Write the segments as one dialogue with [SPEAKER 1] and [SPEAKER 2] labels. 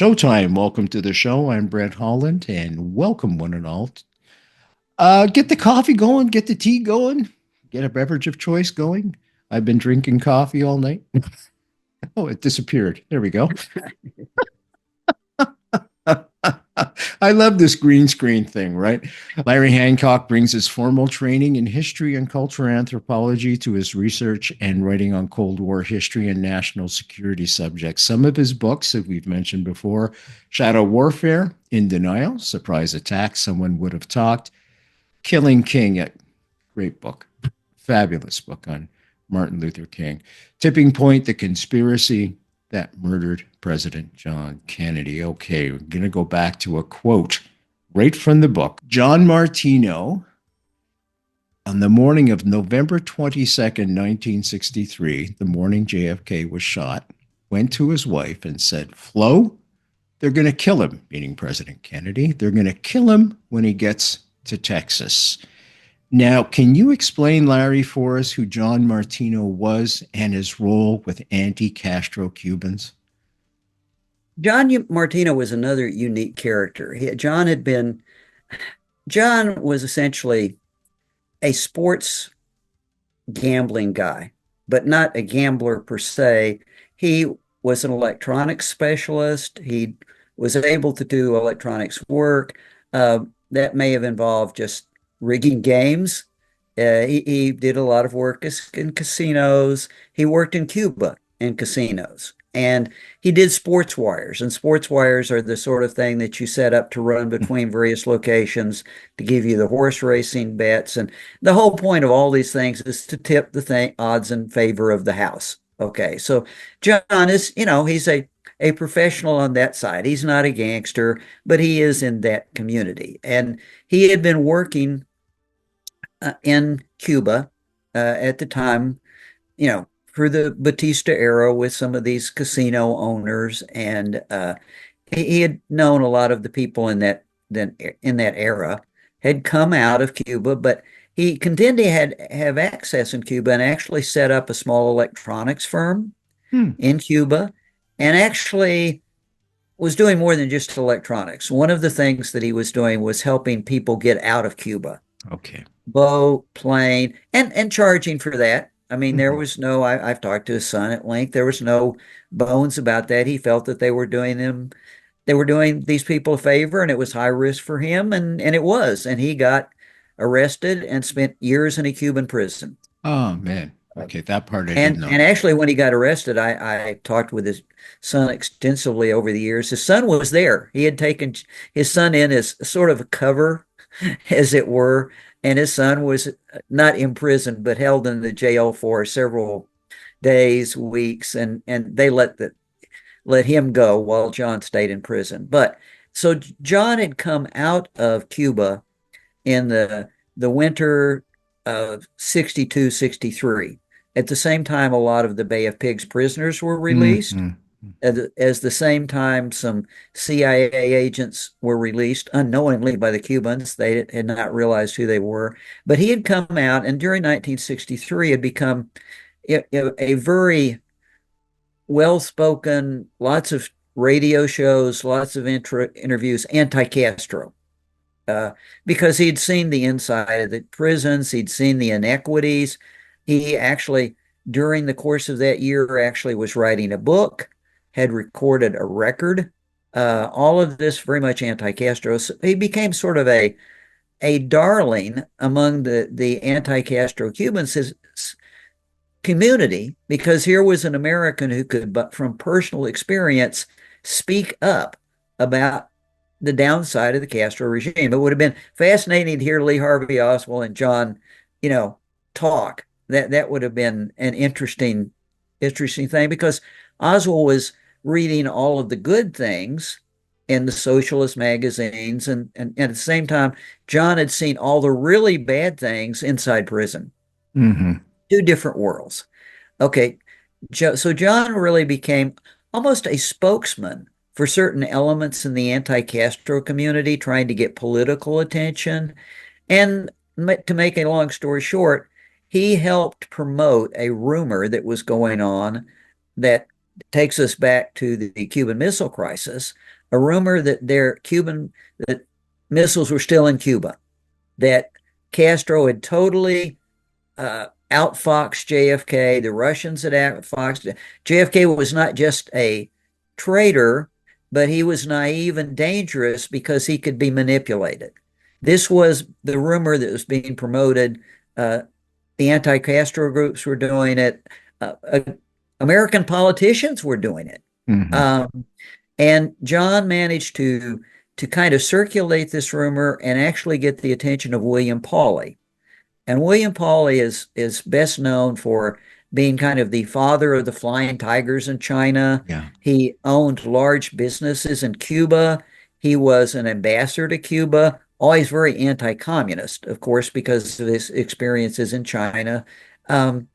[SPEAKER 1] Showtime. Welcome to the show. I'm Brent Holland, and welcome one and all. Get the coffee going, get the tea going, get a beverage of choice going. I've been drinking coffee all night. Oh, it disappeared. There we go. I love this green screen thing, right? Larry Hancock brings his formal training in history and cultural anthropology to his research and writing on Cold War history and national security subjects. Some of his books that we've mentioned before: Shadow Warfare, In Denial, Surprise Attack, Someone Would Have Talked, Killing King, a great book, fabulous book on Martin Luther King, Tipping Point, The Conspiracy that Murdered President John Kennedy. Okay, we're going to go back to a quote right from the book. John Martino, on the morning of November 22nd, 1963, the morning JFK was shot, went to his wife and said, "Flo, they're going to kill him," meaning President Kennedy. "They're going to kill him when he gets to Texas." Now, can you explain, Larry, for us who John Martino was and his role with anti-Castro Cubans?
[SPEAKER 2] John Martino was another unique character. John was essentially a sports gambling guy, but not a gambler per se. He was an electronics specialist. He was able to do electronics work. That may have involved just rigging games. He did a lot of work in casinos. He worked in Cuba in casinos. And he did sports wires, and sports wires are the sort of thing that you set up to run between various locations to give you the horse racing bets. And the whole point of all these things is to tip the odds in favor of the house. Okay, so John is, he's a professional on that side. He's not a gangster, but he is in that community. And he had been working in Cuba at the time, for the Batista era with some of these casino owners, and he had known a lot of the people in that era, had come out of Cuba, but he continued to have access in Cuba and actually set up a small electronics firm in Cuba, and actually was doing more than just electronics. One of the things that he was doing was helping people get out of Cuba.
[SPEAKER 1] Okay.
[SPEAKER 2] Boat, plane, and charging for that. I mean, there
[SPEAKER 1] Mm-hmm.
[SPEAKER 2] was no, I've talked to his son at length. There was no bones about that. He felt that they were doing these people a favor, and it was high risk for him, and it was. And he got arrested and spent years in a Cuban prison.
[SPEAKER 1] Oh, man. Okay, that part I didn't know.
[SPEAKER 2] And actually, when he got arrested, I talked with his son extensively over the years. His son was there. He had taken his son in as sort of a cover, as it were, and his son was not imprisoned, but held in the jail for several days, weeks, and they let him go while John stayed in prison. But so John had come out of Cuba in the winter of 62, 63. At the same time, a lot of the Bay of Pigs prisoners were released.
[SPEAKER 1] Mm-hmm.
[SPEAKER 2] As the same time, some CIA agents were released unknowingly by the Cubans. They had not realized who they were. But he had come out, and during 1963 had become a very well-spoken, lots of radio shows, lots of interviews, anti-Castro. Because he'd seen the inside of the prisons, he'd seen the inequities. He actually, during the course of that year, actually was writing a book, had recorded a record. All of this very much anti-Castro. So he became sort of a darling among the anti-Castro Cubans, his community, because here was an American who could, but from personal experience, speak up about the downside of the Castro regime. It would have been fascinating to hear Lee Harvey Oswald and John, talk. That would have been an interesting thing, because Oswald was reading all of the good things in the socialist magazines, and at the same time, John had seen all the really bad things inside prison.
[SPEAKER 1] Mm-hmm.
[SPEAKER 2] Two different worlds. Okay, so John really became almost a spokesman for certain elements in the anti-Castro community, trying to get political attention. And to make a long story short, he helped promote a rumor that was going on that takes us back to the Cuban Missile Crisis, a rumor that that missiles were still in Cuba, that Castro had totally outfoxed JFK. The Russians had outfoxed. JFK was not just a traitor, but he was naive and dangerous because he could be manipulated. This was the rumor that was being promoted. The anti-Castro groups were doing it. American politicians were doing it. And John managed to kind of circulate this rumor and actually get the attention of William Pauly. And William Pauly is best known for being kind of the father of the flying tigers in China.
[SPEAKER 1] Yeah.
[SPEAKER 2] He owned large businesses in Cuba. He was an ambassador to Cuba, always very anti-communist, of course, because of his experiences in China, and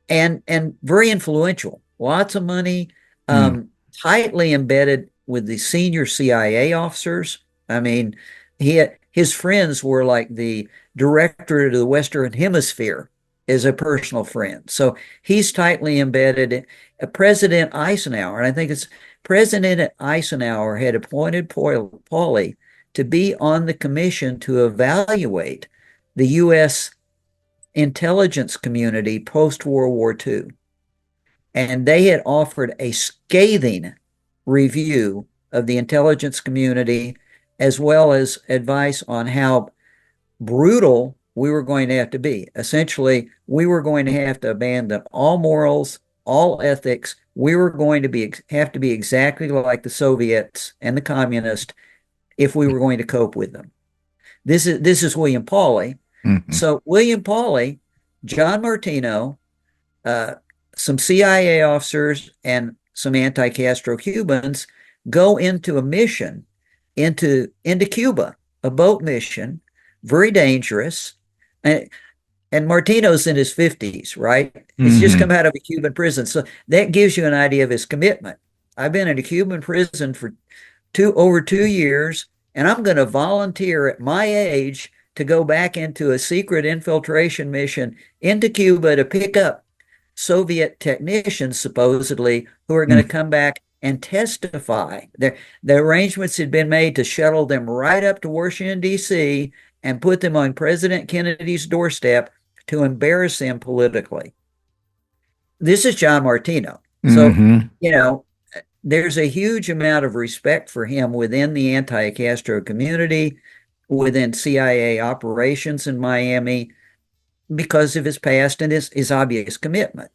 [SPEAKER 2] very influential. Lots of money, tightly embedded with the senior CIA officers. I mean, his friends were like the director of the Western Hemisphere as a personal friend. So he's tightly embedded. President Eisenhower, and I think it's President Eisenhower had appointed Pauly to be on the commission to evaluate the U.S. intelligence community post-World War II. And they had offered a scathing review of the intelligence community, as well as advice on how brutal we were going to have to be. Essentially, we were going to have to abandon all morals, all ethics. We were going to have to be exactly like the Soviets and the communists if we were going to cope with them. This is William Pauly. So William Pauly, John Martino, some CIA officers, and some anti-Castro Cubans go into a mission into Cuba, a boat mission, very dangerous. And Martino's in his 50s, right? He's just come out of a Cuban prison. So that gives you an idea of his commitment. I've been in a Cuban prison for over 2 years, and I'm going to volunteer at my age to go back into a secret infiltration mission into Cuba to pick up Soviet technicians, supposedly, who are going to come back and testify. The arrangements had been made to shuttle them right up to Washington, D.C., and put them on President Kennedy's doorstep to embarrass him politically. This is John Martino. So, you know, there's a huge amount of respect for him within the anti-Castro community, within CIA operations in Miami, because of his past and his obvious commitment.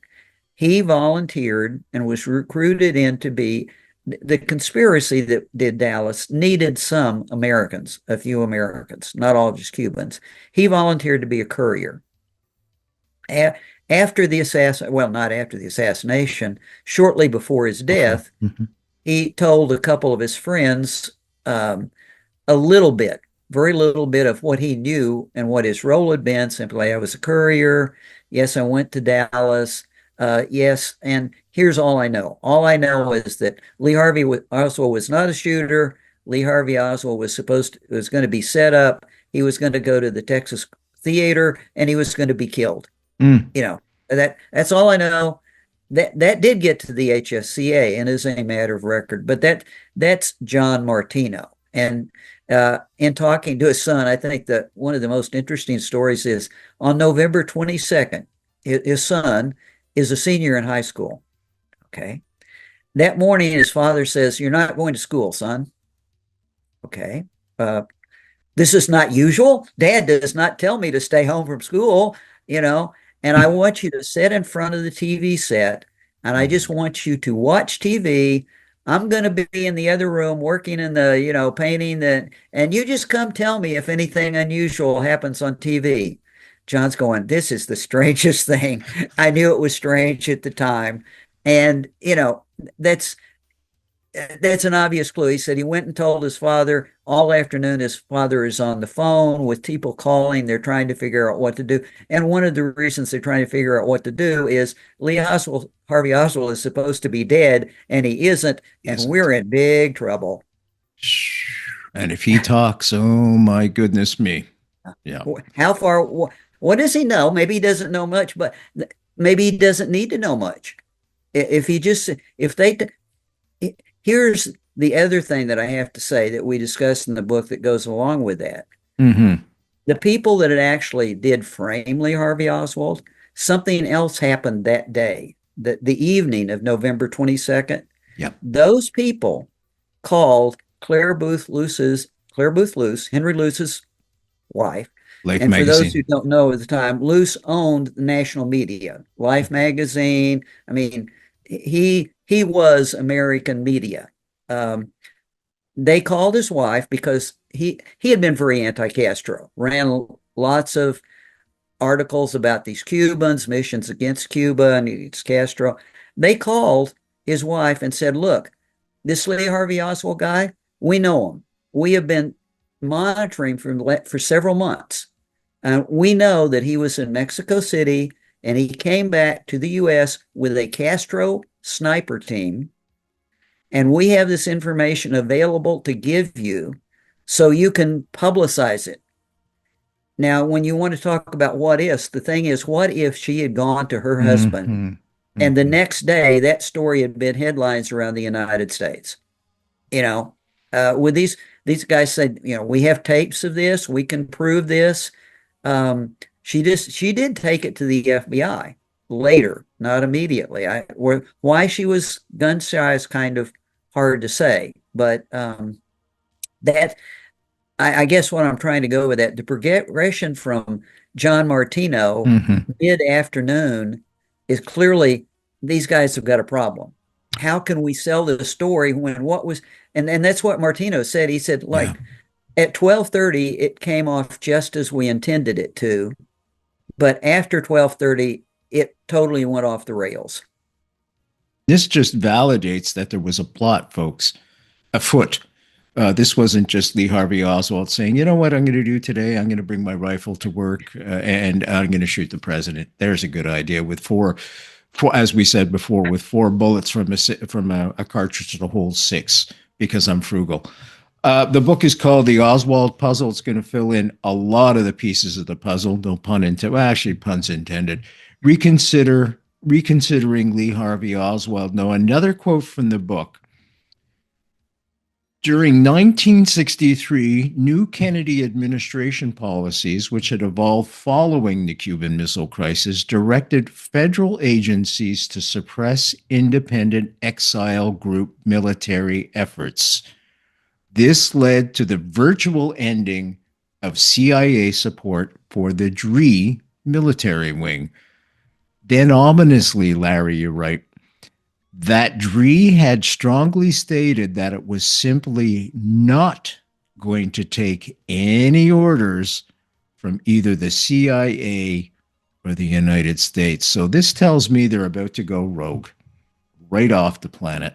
[SPEAKER 2] He volunteered and was recruited in to be the conspiracy that did Dallas needed some Americans, a few Americans, not all just Cubans. He volunteered to be a courier. After the not after the assassination, shortly before his death, he told a couple of his friends a little bit, very little bit of what he knew and what his role had been. Simply, I was a courier. Yes, I went to Dallas. Yes, and here's all I know. All I know is that Lee Harvey Oswald was not a shooter. Lee Harvey Oswald was going to be set up. He was going to go to the Texas theater, and he was going to be killed. You know, that's all I know. That did get to the HSCA and is a matter of record. But that's John Martino. And in talking to his son, I think that one of the most interesting stories is on November 22nd, his son is a senior in high school. Okay. That morning, his father says, "You're not going to school, son." Okay. This is not usual. Dad does not tell me to stay home from school, you know, and I want you to sit in front of the TV set, and I just want you to watch TV. I'm going to be in the other room working in the, you know, painting and you just come tell me if anything unusual happens on TV. John's going, "This is the strangest thing." I knew it was strange at the time. And, you know, that's an obvious clue. He said he went and told his father all afternoon. His father is on the phone with people calling. They're trying to figure out what to do. And one of the reasons they're trying to figure out what to do is Harvey Oswald is supposed to be dead, and he isn't. And we're in big trouble.
[SPEAKER 1] And if he talks, oh my goodness me. Yeah.
[SPEAKER 2] How far? What does he know? Maybe he doesn't know much, but maybe he doesn't need to know much. If he just, if they, here's the other thing that I have to say that we discussed in the book that goes along with that.
[SPEAKER 1] Mm-hmm.
[SPEAKER 2] The people that had actually did frame Lee Harvey Oswald, something else happened that day, the evening of November 22nd.
[SPEAKER 1] Yep.
[SPEAKER 2] Those people called Claire Booth Luce, Henry Luce's wife.
[SPEAKER 1] Life
[SPEAKER 2] And for those who
[SPEAKER 1] magazine.
[SPEAKER 2] don't know at the time, Luce owned the national media, Life magazine. I mean, he was American media. Um, they called his wife because he had been very anti-Castro, ran lots of articles about these Cubans, missions against Cuba and against Castro. They called his wife and said, "Look, this Lee Harvey Oswald guy, we know him. We have been monitoring for several months. We know that he was in Mexico City and he came back to the U.S. with a Castro sniper team. And we have this information available to give you so you can publicize it." Now, when you want to talk about what ifs, the thing is, what if she had gone to her husband
[SPEAKER 1] Mm-hmm.
[SPEAKER 2] and the
[SPEAKER 1] Mm-hmm.
[SPEAKER 2] next day that story had been headlines around the United States? You know, with these guys said, we have tapes of this, we can prove this. She did take it to the FBI later, not immediately. Why she was gun shy is kind of hard to say, but that I guess what I'm trying to go with that, the progression from John Martino
[SPEAKER 1] Mm-hmm.
[SPEAKER 2] mid-afternoon is clearly these guys have got a problem. How can we sell this story when what was, and that's what Martino said. He said,
[SPEAKER 1] Yeah.
[SPEAKER 2] like, at 12:30, it came off just as we intended it to, but after 12:30, it totally went off the rails.
[SPEAKER 1] This just validates that there was a plot, folks, afoot. This wasn't just Lee Harvey Oswald saying, you know what I'm going to do today? I'm going to bring my rifle to work and I'm going to shoot the president. There's a good idea with four, as we said before, with four bullets from a cartridge to hold six because I'm frugal. The book is called The Oswald Puzzle. It's going to fill in a lot of the pieces of the puzzle. No pun intended. Well, actually, puns intended. Reconsidering Lee Harvey Oswald. Now, another quote from the book. During 1963, new Kennedy administration policies, which had evolved following the Cuban Missile Crisis, directed federal agencies to suppress independent exile group military efforts. This led to the virtual ending of CIA support for the DRE military wing. Then ominously, Larry, you're right, that DRE had strongly stated that it was simply not going to take any orders from either the CIA or the United States. So this tells me they're about to go rogue right off the planet.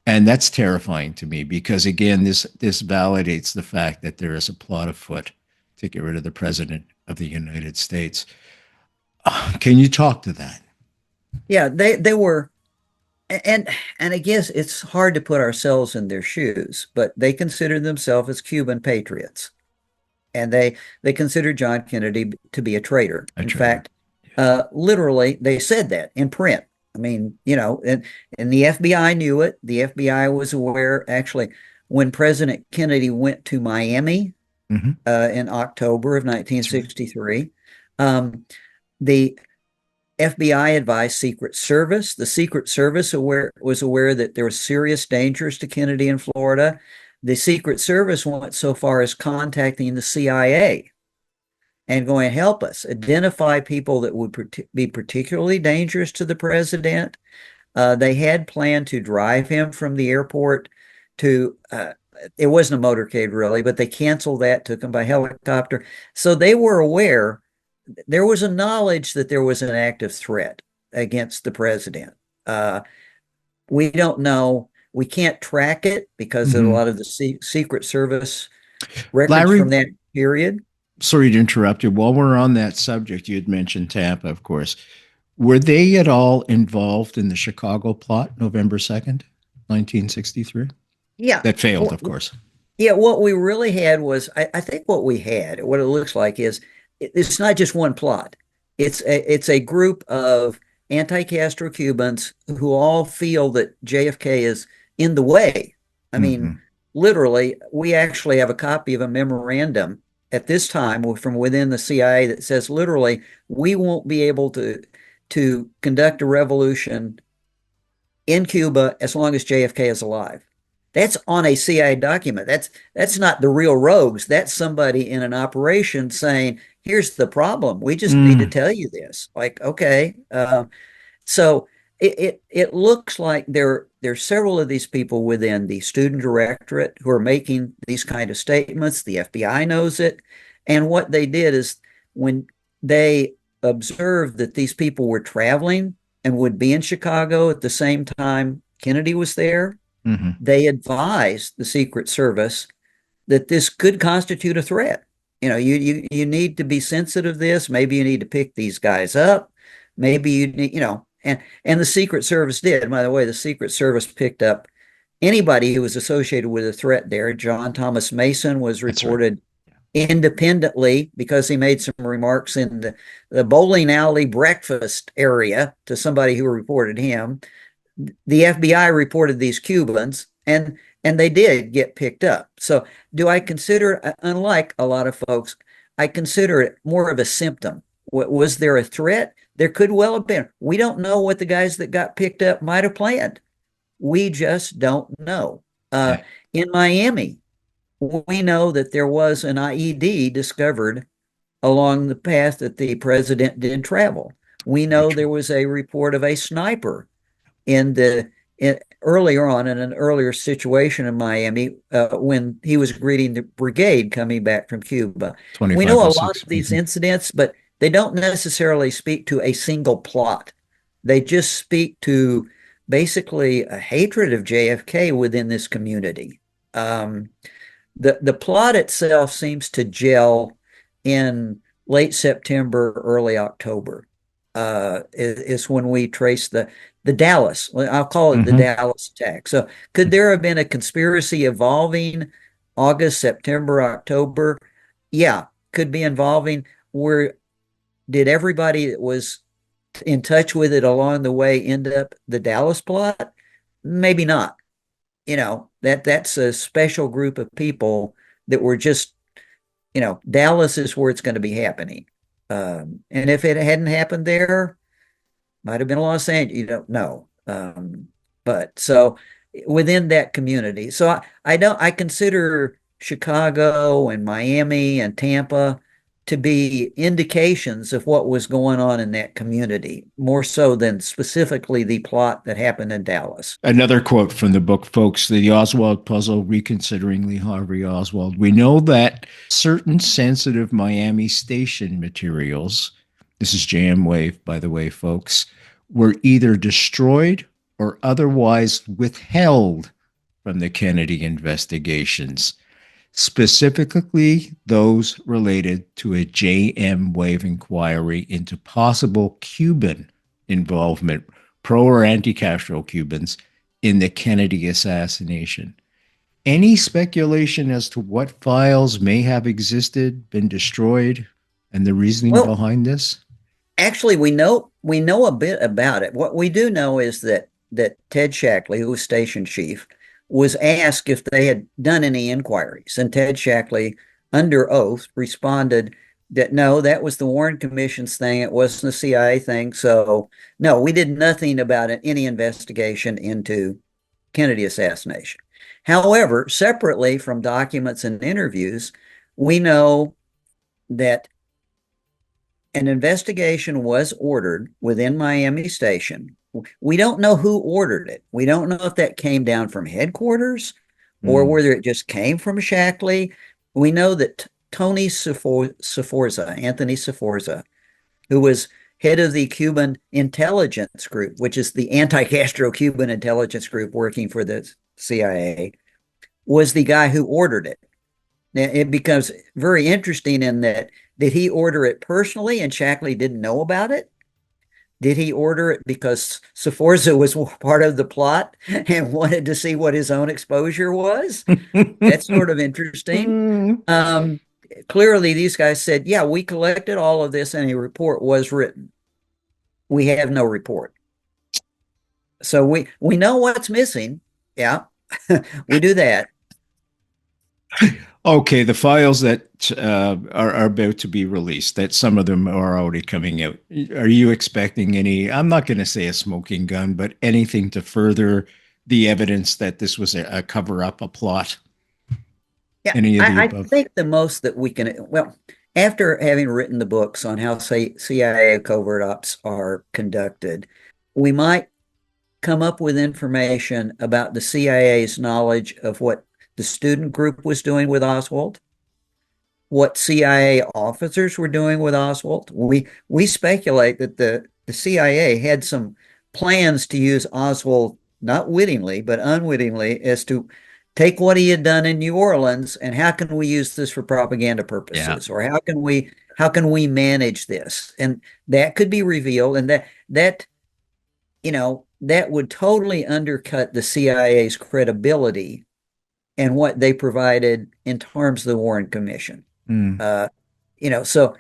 [SPEAKER 1] And that's terrifying to me because, again, this validates the fact that there is a plot afoot to get rid of the president of the United States. Can you talk to that?
[SPEAKER 2] Yeah, they were, and I guess it's hard to put ourselves in their shoes, but they considered themselves as Cuban patriots, and they considered John Kennedy to be a traitor.
[SPEAKER 1] A
[SPEAKER 2] In
[SPEAKER 1] traitor.
[SPEAKER 2] fact, literally, they said that in print. I mean, and the FBI knew it. The FBI was aware. Actually, when President Kennedy went to Miami
[SPEAKER 1] Mm-hmm.
[SPEAKER 2] in October of
[SPEAKER 1] That's right.
[SPEAKER 2] 1963, the FBI advised Secret Service. The Secret Service was aware that there were serious dangers to Kennedy in Florida. The Secret Service went so far as contacting the CIA and going to help us identify people that would be particularly dangerous to the president. They had planned to drive him from the airport to, it wasn't a motorcade really, but they canceled that, took him by helicopter. So they were aware. There was a knowledge that there was an active threat against the president. We don't know. We can't track it because of a
[SPEAKER 1] Mm-hmm.
[SPEAKER 2] lot of the Secret Service records
[SPEAKER 1] Larry,
[SPEAKER 2] from that period.
[SPEAKER 1] sorry to interrupt you. While we're on that subject, you had mentioned Tampa, of course. Were they at all involved in the Chicago plot, November 2nd, 1963?
[SPEAKER 2] Yeah.
[SPEAKER 1] That failed,
[SPEAKER 2] Well,
[SPEAKER 1] of course.
[SPEAKER 2] yeah, what we really had was, I think what we had, what it looks like is, it's not just one plot. It's a group of anti-Castro Cubans who all feel that JFK is in the way. I mean,
[SPEAKER 1] Hmm.
[SPEAKER 2] literally, we actually have a copy of a memorandum at this time from within the CIA that says literally, we won't be able to conduct a revolution in Cuba as long as JFK is alive. That's on a CIA document. That's not the real rogues. That's somebody in an operation saying, "Here's the problem. We just need to
[SPEAKER 1] Mm.
[SPEAKER 2] tell you this." Like, okay, so it looks like there's several of these people within the student directorate who are making these kind of statements. The FBI knows it, and what they did is when they observed that these people were traveling and would be in Chicago at the same time Kennedy was there,
[SPEAKER 1] Hmm.
[SPEAKER 2] they advised the Secret Service that this could constitute a threat. You need to be sensitive to this. Maybe you need to pick these guys up. Maybe you need, and the Secret Service did. By the way, the Secret Service picked up anybody who was associated with a threat there. John Thomas Mason was
[SPEAKER 1] That's right.
[SPEAKER 2] reported independently because he made some remarks in the bowling alley breakfast area to somebody who reported him. The FBI reported these Cubans, and they did get picked up. So, do I consider, unlike a lot of folks, I consider it more of a symptom. Was there a threat? There could well have been. We don't know what the guys that got picked up might have planned. We just don't know.
[SPEAKER 1] Yeah.
[SPEAKER 2] In Miami, we know that there was an IED discovered along the path that the president did travel. We
[SPEAKER 1] Very
[SPEAKER 2] know
[SPEAKER 1] true.
[SPEAKER 2] there was a report of a sniper in the earlier on in an earlier situation in Miami when he was greeting the brigade coming back from Cuba. We know a lot
[SPEAKER 1] 2506.
[SPEAKER 2] of these incidents, but they don't necessarily speak to a single plot. They just speak to basically a hatred of JFK within this community. Um, the plot itself seems to gel in late September, early October. Is when we trace the Dallas. I'll call it the
[SPEAKER 1] Hmm.
[SPEAKER 2] Dallas attack. So, could there have been a conspiracy evolving August, September, October? Yeah, could be involving. Where did everybody that was in touch with it along the way end up the Dallas plot? Maybe not. That's a special group of people that were just, Dallas is where it's going to be happening. And if it hadn't happened there, might have been Los Angeles. You don't know. But so within that community, so I consider Chicago and Miami and Tampa to be indications of what was going on in that community, more so than specifically the plot that happened in Dallas.
[SPEAKER 1] Another quote from the book, folks, the Oswald puzzle, reconsidering Lee Harvey Oswald. We know that certain sensitive Miami station materials, this is JM Wave, by the way, folks, were either destroyed or otherwise withheld from the Kennedy investigations, specifically those related to a JM Wave inquiry into possible Cuban involvement, pro or anti Castro Cubans, in the Kennedy assassination. Any speculation as to what files may have existed, been destroyed, and the reasoning
[SPEAKER 2] Well,
[SPEAKER 1] behind this?
[SPEAKER 2] actually, we know a bit about it. What we do know is that Ted Shackley, who was station chief, was asked if they had done any inquiries, and Ted Shackley, under oath, responded that no, that was the Warren Commission's thing. It wasn't a CIA thing. So no, we did nothing about it, any investigation into Kennedy assassination. However, separately from documents and interviews, we know that an investigation was ordered within Miami Station. We don't know who ordered it. We don't know if that came down from headquarters or
[SPEAKER 1] Mm.
[SPEAKER 2] whether it just came from Shackley. We know that Tony Sforza, Anthony Sforza, who was head of the Cuban intelligence group, which is the anti-Castro Cuban intelligence group working for the CIA, was the guy who ordered it. Now, it becomes very interesting in that did he order it personally and Shackley didn't know about it? Did he order it because Sforza was part of the plot and wanted to see what his own exposure was? That's sort of interesting. Um, Clearly, these guys said, yeah, we collected all of this and a report was written. we have no report. So we know what's missing. Yeah, we do that.
[SPEAKER 1] Okay, the files that are about to be released, that some of them are already coming out. Are you expecting any, I'm not going to say a smoking gun, but anything to further the evidence that this was a cover up, a plot?
[SPEAKER 2] Yeah,
[SPEAKER 1] Any of the
[SPEAKER 2] I
[SPEAKER 1] above?
[SPEAKER 2] think the most that we can, well, after having written the books on how CIA covert ops are conducted, we might come up with information about the CIA's knowledge of what the student group was doing with Oswald, what CIA officers were doing with Oswald. We speculate that the CIA had some plans to use Oswald not wittingly but unwittingly as to take what he had done in New Orleans and how can we use this for propaganda
[SPEAKER 1] Yeah.
[SPEAKER 2] purposes, or how can we manage this, and that could be revealed, and that would totally undercut the CIA's credibility and what they provided in terms of the Warren Commission.
[SPEAKER 1] Mm.
[SPEAKER 2] Uh, so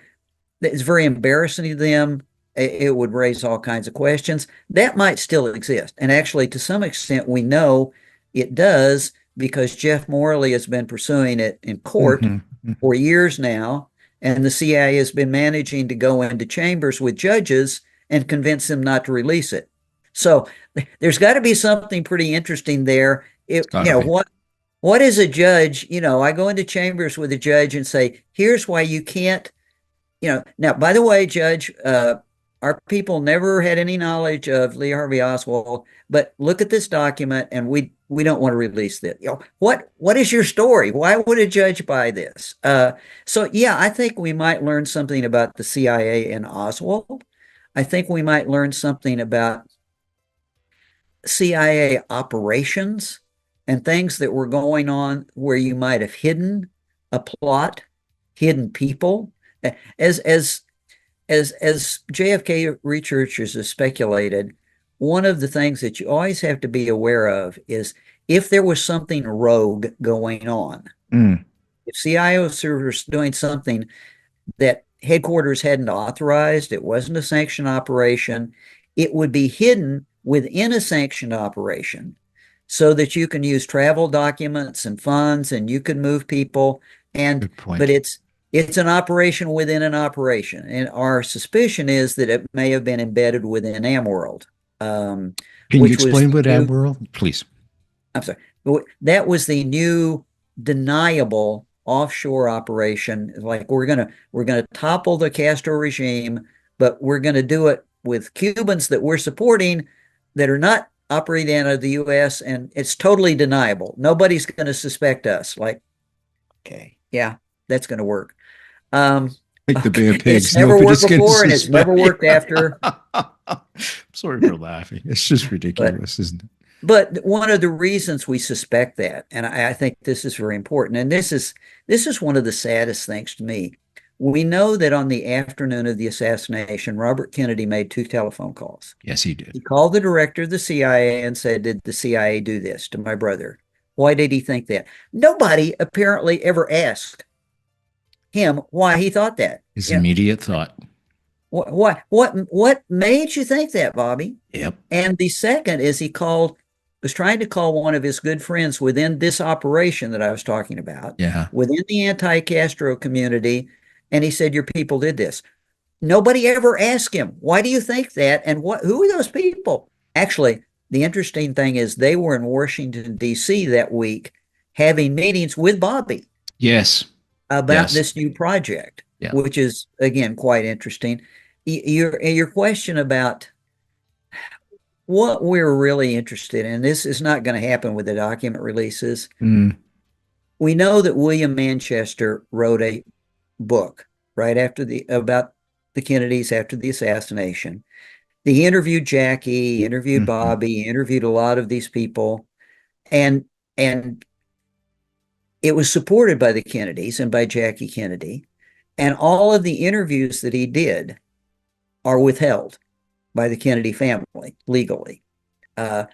[SPEAKER 2] it's very embarrassing to them. It would raise all kinds of questions. That might still exist. And actually, to some extent, we know it does because Jeff Morley has been pursuing it in court
[SPEAKER 1] Mhm. Mhm.
[SPEAKER 2] for years now. And the CIA has been managing to go into chambers with judges and convince them not to release it. So there's got to be something pretty interesting there.
[SPEAKER 1] It's gotta be.
[SPEAKER 2] What is a judge? I go into chambers with a judge and say, here's why you can't, now, by the way, Judge, our people never had any knowledge of Lee Harvey Oswald, but look at this document and we don't want to release this. What is your story? Why would a judge buy this? So yeah, I think we might learn something about the CIA and Oswald. I think we might learn something about CIA operations and things that were going on where you might have hidden a plot, hidden people. As JFK researchers have speculated, one of the things that you always have to be aware of is if there was something rogue going on,
[SPEAKER 1] Mm.
[SPEAKER 2] if CIA was doing something that headquarters hadn't authorized, it wasn't a sanctioned operation, it would be hidden within a sanctioned operation so that you can use travel documents and funds and you can move people.
[SPEAKER 1] Good
[SPEAKER 2] But
[SPEAKER 1] point.
[SPEAKER 2] it's an operation within an operation. And our suspicion is that it may have been embedded within AmWorld,
[SPEAKER 1] Can you
[SPEAKER 2] which was
[SPEAKER 1] explain
[SPEAKER 2] the
[SPEAKER 1] what
[SPEAKER 2] new,
[SPEAKER 1] Admiral, please?
[SPEAKER 2] I'm sorry, that was the new deniable offshore operation. Like we're gonna topple the Castro regime, but we're gonna do it with Cubans that we're supporting that are not operating out of the U.S. and it's totally deniable. Nobody's gonna suspect us. Like, okay, yeah, that's gonna work. Um,
[SPEAKER 1] Like the Bay of
[SPEAKER 2] it's
[SPEAKER 1] Pigs.
[SPEAKER 2] never
[SPEAKER 1] Nobody's
[SPEAKER 2] worked
[SPEAKER 1] going to
[SPEAKER 2] before and it's never
[SPEAKER 1] suspect.
[SPEAKER 2] worked after.
[SPEAKER 1] Sorry for laughing. It's just
[SPEAKER 2] But
[SPEAKER 1] ridiculous, isn't it?
[SPEAKER 2] But one of the reasons we suspect that, and I think this is very important, and this is one of the saddest things to me. We know that on the afternoon of the assassination, Robert Kennedy made two telephone calls.
[SPEAKER 1] Yes, he
[SPEAKER 2] He
[SPEAKER 1] did.
[SPEAKER 2] called the director of the CIA and said, "Did the CIA do this to my brother?" Why did he think that? Nobody apparently ever asked him why he thought that.
[SPEAKER 1] His immediate thought.
[SPEAKER 2] What made you think that, Bobby?
[SPEAKER 1] Yep.
[SPEAKER 2] And the second is was trying to call one of his good friends within this operation that I was talking about,
[SPEAKER 1] Yeah.
[SPEAKER 2] within the anti-Castro community, and he said, "Your people did this." Nobody ever asked him, "Why do you think that?" And who are those people? Actually, the interesting thing is they were in Washington, D.C. that week having meetings with Bobby
[SPEAKER 1] Yes.
[SPEAKER 2] about
[SPEAKER 1] Yes.
[SPEAKER 2] this new project,
[SPEAKER 1] Yeah.
[SPEAKER 2] which is, again, quite interesting. Your question about what we're really interested in, this is not going to happen with the document releases.
[SPEAKER 1] Mm.
[SPEAKER 2] We know that William Manchester wrote a book right after about the Kennedys after the assassination. He interviewed Jackie, interviewed
[SPEAKER 1] Mhm.
[SPEAKER 2] Bobby, interviewed a lot of these people, and and it was supported by the Kennedys and by Jackie Kennedy. And all of the interviews that he did are withheld by the Kennedy family legally. Uh,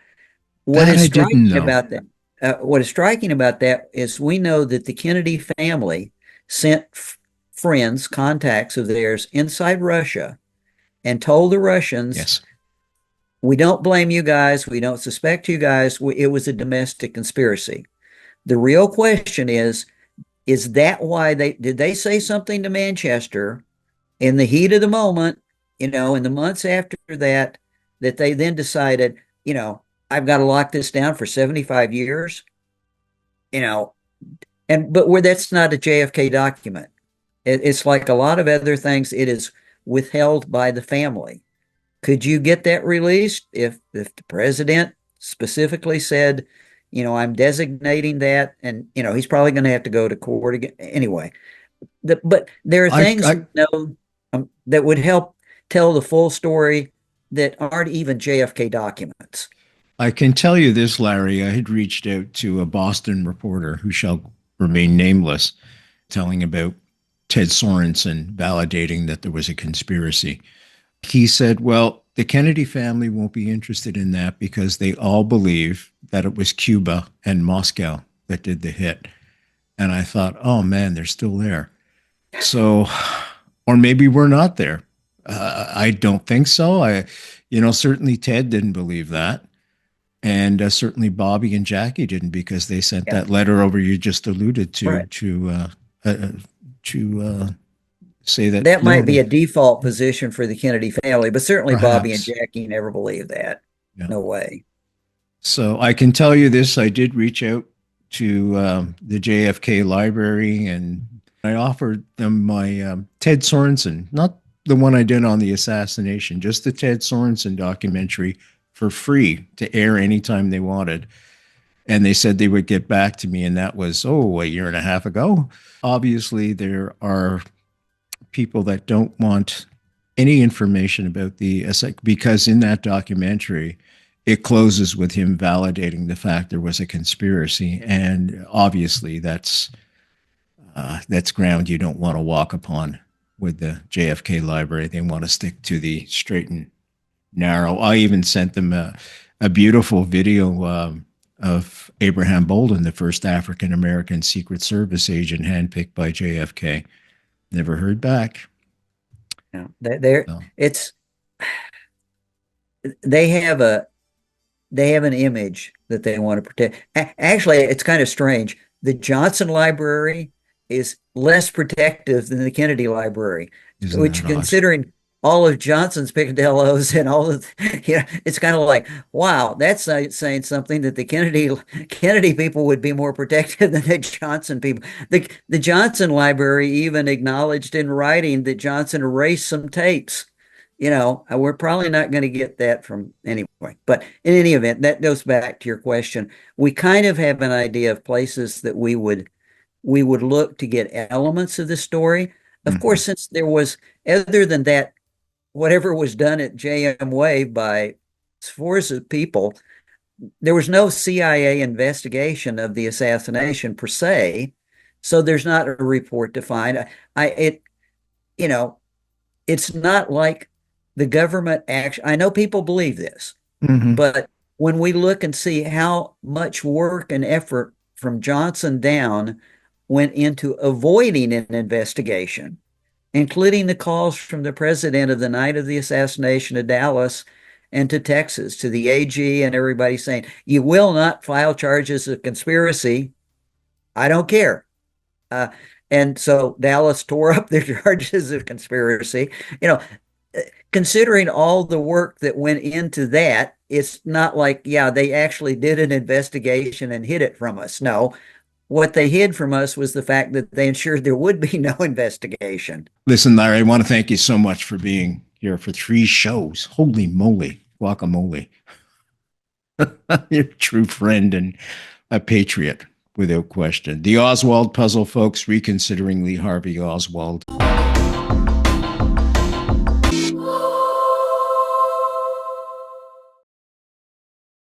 [SPEAKER 2] what
[SPEAKER 1] That
[SPEAKER 2] is
[SPEAKER 1] I didn't
[SPEAKER 2] striking
[SPEAKER 1] know.
[SPEAKER 2] about that? What is striking about that is we know that the Kennedy family sent friends, contacts of theirs inside Russia and told the Russians,
[SPEAKER 1] Yes.
[SPEAKER 2] we don't blame you guys. We don't suspect you guys. It was a domestic conspiracy. The real question is that why did they say something to Manchester in the heat of the moment, in the months after that, that they then decided, I've got to lock this down for 75 years, you know, but where that's not a JFK document. It's like a lot of other things, it is withheld by the family. Could you get that released if the president specifically said, I'm designating that, and he's probably going to have to go to court again anyway. But there are
[SPEAKER 1] I,
[SPEAKER 2] things
[SPEAKER 1] I
[SPEAKER 2] that would help tell the full story that aren't even JFK documents.
[SPEAKER 1] I can tell you this, Larry. I had reached out to a Boston reporter who shall remain nameless, telling about Ted Sorensen validating that there was a conspiracy. He said, well, the Kennedy family won't be interested in that because they all believe that it was Cuba and Moscow that did the hit. And I thought, oh man, they're still there. So, or maybe we're not there. I don't think so. Certainly Ted didn't believe that. And certainly Bobby and Jackie didn't, because they sent
[SPEAKER 2] Yeah,
[SPEAKER 1] that letter over you just alluded to
[SPEAKER 2] right.
[SPEAKER 1] to say that
[SPEAKER 2] That
[SPEAKER 1] no,
[SPEAKER 2] might be
[SPEAKER 1] they
[SPEAKER 2] a default position for the Kennedy family, but certainly Bobby and
[SPEAKER 1] perhaps.
[SPEAKER 2] Jackie never believed that.
[SPEAKER 1] Yeah.
[SPEAKER 2] No way.
[SPEAKER 1] So I can tell you this: I did reach out to the JFK library, and I offered them my Ted Sorensen, not the one I did on the assassination, just the Ted Sorensen documentary for free to air anytime they wanted. And they said they would get back to me, and that was, a year and a half ago. Obviously, there are people that don't want any information about the because in that documentary, it closes with him validating the fact there was a conspiracy, and obviously that's ground you don't want to walk upon with the JFK library. They want to stick to the straight and narrow. I even sent them a beautiful video of Abraham Bolden, the first African American Secret Service agent handpicked by JFK. Never heard back.
[SPEAKER 2] No, they're
[SPEAKER 1] So,
[SPEAKER 2] it's they have a they have an image that they want to protect. Actually, it's kind of strange. The Johnson Library is less protective than the Kennedy Library,
[SPEAKER 1] isn't
[SPEAKER 2] which,
[SPEAKER 1] that odd?
[SPEAKER 2] considering all of Johnson's picadillos and all of, it's kind of like, wow, that's saying something that the Kennedy people would be more protected than the Johnson people. The Johnson Library even acknowledged in writing that Johnson erased some tapes. We're probably not going to get that from anyway. But in any event, that goes back to your question. We kind of have an idea of places that we would look to get elements of the story. Of
[SPEAKER 1] Mm-hmm.
[SPEAKER 2] course, since there was, other than that, whatever was done at JM Wave by Sforza's people, there was no CIA investigation of the assassination per se. So there's not a report to find. You know, it's not like the government actually, I know people believe this,
[SPEAKER 1] Mm-hmm.
[SPEAKER 2] but when we look and see how much work and effort from Johnson down went into avoiding an investigation, including the calls from the president of the night of the assassination to Dallas and to Texas, to the AG and everybody saying, you will not file charges of conspiracy. I don't care. Uh, and so Dallas tore up their charges of conspiracy. You know, considering all the work that went into that, it's not like, yeah, they actually did an investigation and hid it from us. No, what they hid from us was the fact that they ensured there would be no investigation.
[SPEAKER 1] Listen, Larry, I want to thank you so much for being here for 3 shows. Holy moly, guacamole. You're a true friend and a patriot, without question. The Oswald puzzle, folks, reconsidering Lee Harvey Oswald.